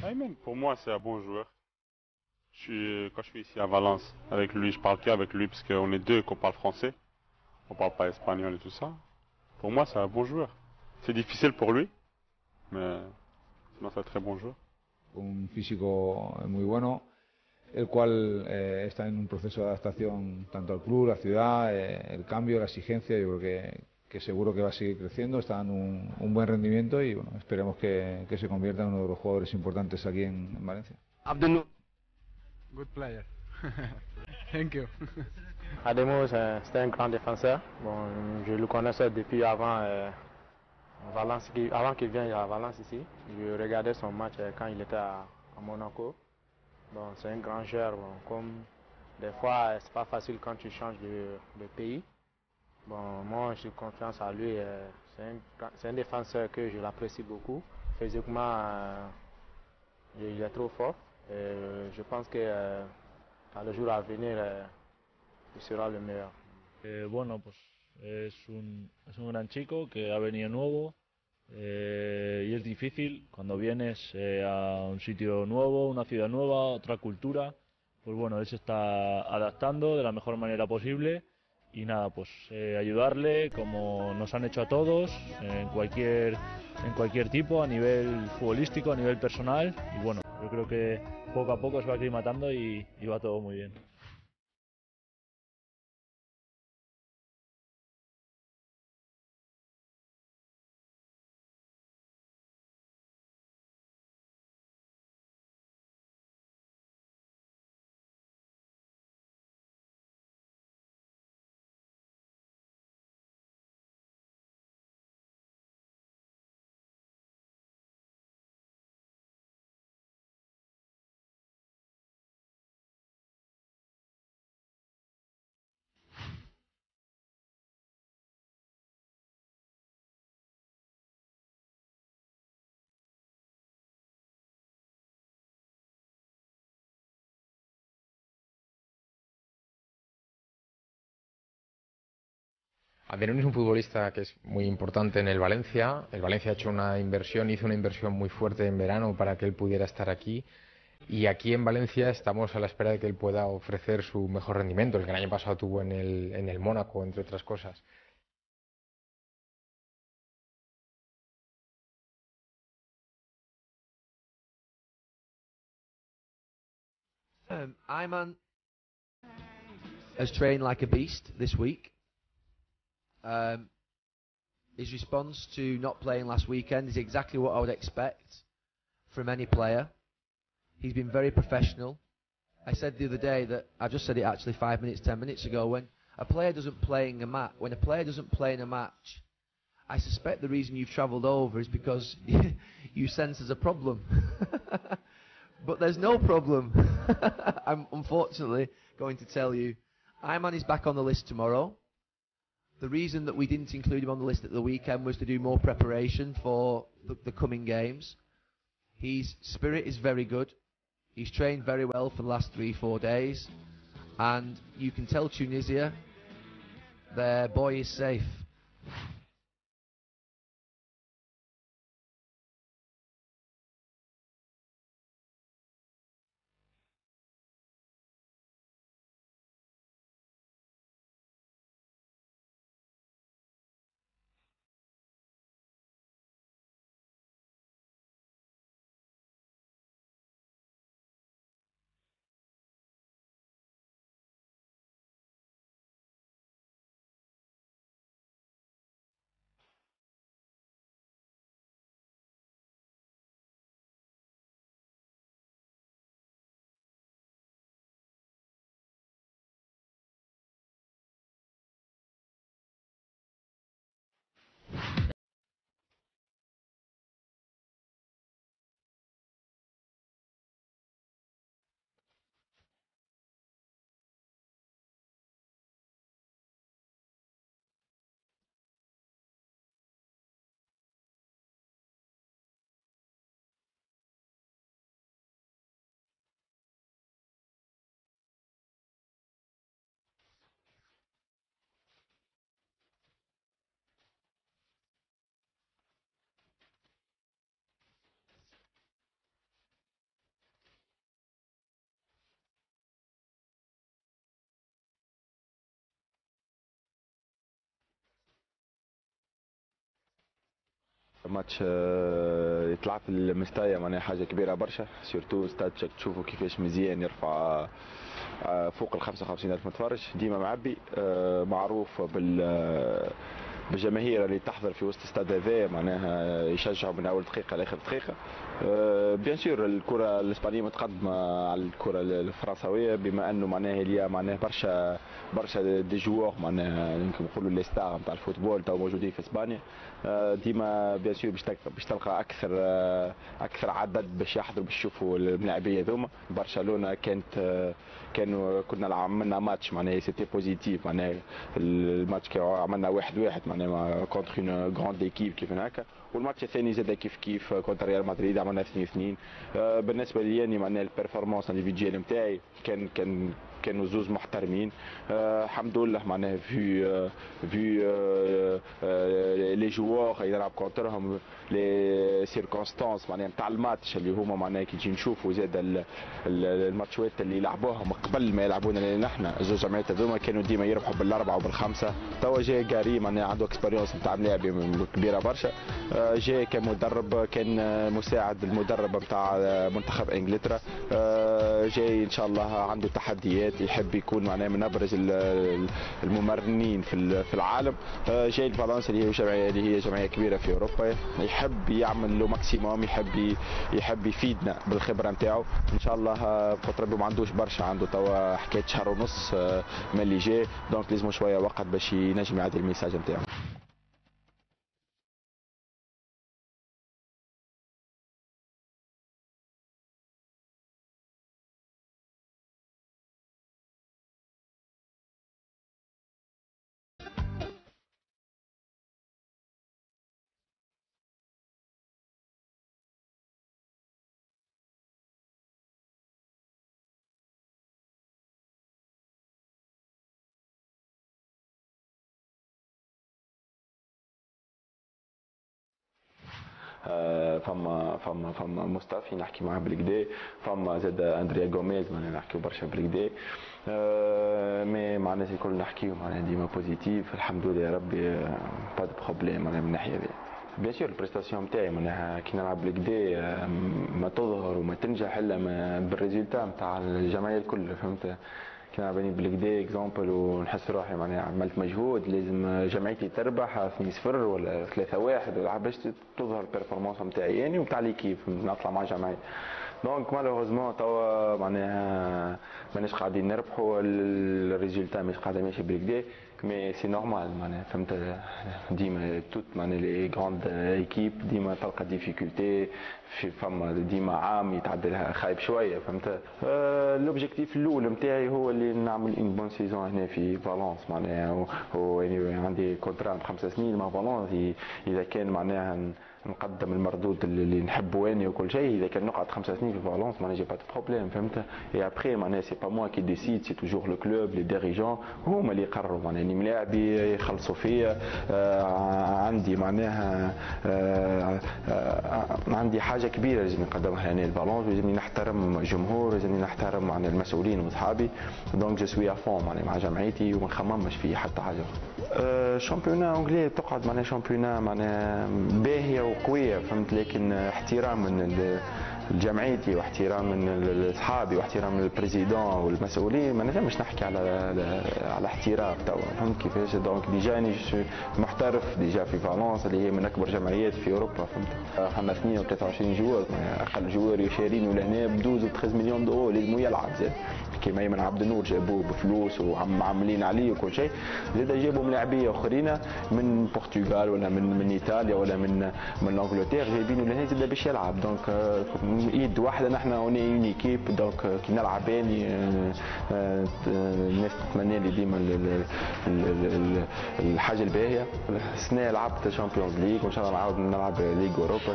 Ayman, pour moi, c'est un bon joueur. Quand je suis ici à Valence avec lui, je parle qu'avec lui parce qu'on est deux qu'on parle français. On parle pas espagnol et tout ça. Pour moi, c'est un bon joueur. C'est difficile pour lui, mais sinon, c'est un très bon joueur. Un físico muy bueno, el cual está en un proceso de adaptación tanto al club, la ciudad, el cambio, la exigencia. Yo creo que seguro que va a seguir creciendo, está dando un buen rendimiento y bueno, esperemos que se convierta en uno de los jugadores importantes aquí en Valencia. Abdel Good player. Thank you. Ademo, c'était un grand défenseur. Bon, je le connaissais depuis avant Valence, avant qu'il vienne à Valence ici. Je regardais son match quand il était à Monaco. Bon, c'est un grand joueur. Bon, comme des fois, c'est pas facile quand tu changes de pays. Bon, moi, j'ai confiance à lui. C'est un défenseur que je l'apprécie beaucoup. Physiquement, il est trop fort. Je pense que dans le jour à venir, il sera le meilleur. Bueno, pues es un gran chico que ha venido nuevo y es difícil cuando vienes a un sitio nuevo, una ciudad nueva, otra cultura. Pues bueno, él se está adaptando de la mejor manera posible y nada, pues ayudarle como nos han hecho a todos en cualquier tipo, a nivel futbolístico, a nivel personal y bueno, yo creo que poco a poco se va aclimatando y va todo muy bien. Aderón es un futbolista que es muy importante en el Valencia. El Valencia ha hecho una inversión, hizo una inversión muy fuerte en verano para que él pudiera estar aquí. Y aquí en Valencia estamos a la espera de que él pueda ofrecer su mejor rendimiento, el que el año pasado tuvo en el Mónaco, entre otras cosas. Ayman has trained like a beast this week. His response to not playing last weekend is exactly what I would expect from any player. He's been very professional. I said the other day that I just said it actually 5 minutes, 10 minutes ago. When a player doesn't play in a match, I suspect the reason you've travelled over is because you sense there's a problem. But there's no problem. I'm unfortunately going to tell you, Ayman is back on the list tomorrow. The reason that we didn't include him on the list at the weekend was to do more preparation for the coming games. His spirit is very good. He's trained very well for the last 3-4 days. And you can tell Tunisia, their boy is safe. ماتش يطلع في المستايا معناها حاجه كبيره برشا، سيرتو ستاد تشوفوا كيفاش مزيان يرفع فوق ال 55,000 متفرج، ديما معبي، معروف بالجماهير اللي تحضر في وسط الاستاد هذا، معناها يشجعوا من اول دقيقه لاخر دقيقه. بيان سور الكره الاسبانيه متقدمه على الكره الفرنسويه، بما انه معناها اليوم معناها برشا دي جوور معناها يمكن نقولوا لي ستار نتاع الفوتبول تو موجودين في اسبانيا. ديما بيان سور باش تلقى اكثر عدد باش يحضروا باش يشوفوا اللاعبيه هذوما. برشلونه كنا عملنا ماتش معناها سيتي بوزيتيف، معناها الماتش عملنا 1-1 معناها كونتر اون غروند ايكيب كيف هكا، والماتش الثاني زاد كيف كونتر ريال مدريد عملنا 2-2. بالنسبه لي يعني معناها البيرفورمانس انديفيديوال نتاعي كانوا زوز محترمين. الحمد لله معناها في لي جوار يلعب كونترهم، لي سيركونستانس معناها نتاع الماتش اللي هما معناها كي تجي نشوفوا زاد الماتشات اللي يلعبوهم قبل ما يلعبونا لنا احنا زوج جمعيات هذوما كانوا ديما يربحوا بالاربعه وبالخمسه. توا جاي كاري معناها عنده اكسبيريونس نتاع ملاعب كبيره برشا، جاي كمدرب، كان مساعد المدرب نتاع منتخب انجلترا، جاي ان شاء الله عنده تحديات، يحب يكون معناها من ابرز الممرنين في العالم. جاي لفالنسيا اللي هي جمعيه كبيره في اوروبا، يحب يعمل له ماكسيموم، يحب يفيدنا بالخبره نتاعو ان شاء الله. بقدر ربي ما عندوش برشا، عنده توا حكايه شهر ونص من اللي جاي، دونك لازم شويه وقت باش ينجم يعدي الميساج نتاعو. فما مصطفى نحكي معاه بالكدا، فما زاد اندريا غوميز معناها نحكيو برشا بالكدا، مي مع الناس الكل نحكيو معناها ديما بوزيتيف، الحمد لله يا ربي با دو بروبليم معناها من الناحيه هذه. بيان سور البريستاسيون نتاعي معناها كي نلعب بالكدا ما تظهر وما تنجح الا بالريزولتا نتاع الجمعيه الكل، فهمت؟ كي نلعب بالكدا اكزومبل ونحس روحي معناها عملت مجهود، لازم جمعيتي تربح 2-0 ولا 3-1 ولا باش تظهر البيرفورمانس نتاعي يعني ونتاع ليكيب نطلع مع جمعيه. دونك مالوغوزمون توا معناها ماناش قاعدين نربحوا، الريزولتا مش قاعده ماشي بالكدا، مي سي نورمال معناها فهمت. ديما توت معناها لي غروند ايكيب ديما تلقى ديفيكولتي، فما ديما عام يتعدى لها خايب شويه فهمت. لوبجيكتيف الاول نتاعي هو اللي نعمل اون بون سيزون هنا في فالونس معناها، يعني عندي كونترا 5 سنين مع فالونس، اذا كان معناها نقدم المردود اللي نحبه اني وكل شيء، اذا كان نقعد 5 سنين في فالونس معناها جي با دو بروبليم فهمت. اي ابخي معناها سي با موا كي ديسيد، سي توجور لو كلوب لي ديريجون هما اللي يقرروا معناها اني ملاعبي يخلصوا فيا. عندي معناها عندي حاجه كبيره لازم نقدمها هنا لفالونس، لازمني نحترم الجمهور، لازمني نحترم معناها المسؤولين وصحابي، دونك جو سوي افون معناها مع جمعيتي وما نخممش في حتى حاجه. شامبيونا انجلي تقعد معناها شامبيونا معناها باهيه وقويه فهمت، لكن احترام من جمعيتي واحترام من اصحابي واحترام البريزيدون والمسؤولين، ما نجمش نحكي على احتراف توا فهمت كيفاش. دونك ديجا اني محترف ديجا في فالونس اللي هي من اكبر جمعيات في اوروبا فهمت. احنا 22 جوار، اقل جوار يشارين لهنا ب 12 و 13 مليون دولار، لازم يلعب زاد كيما ايمن عبد النور جابوه بفلوس وعاملين عليه وكل شيء، زاد جابوا ملاعبيه اخرين من البرتغال ولا من ايطاليا ولا من انجلترا جايبينه لهنا زاد باش يلعب. دونك ايد واحده نحن اون ايكيب، دونك كي نلعب اني الناس تتمنى لي ديما الحاجه الباهيه. السنه لعبت شامبيونز ليغ وان شاء الله نعاود نلعب ليغ اوروبا.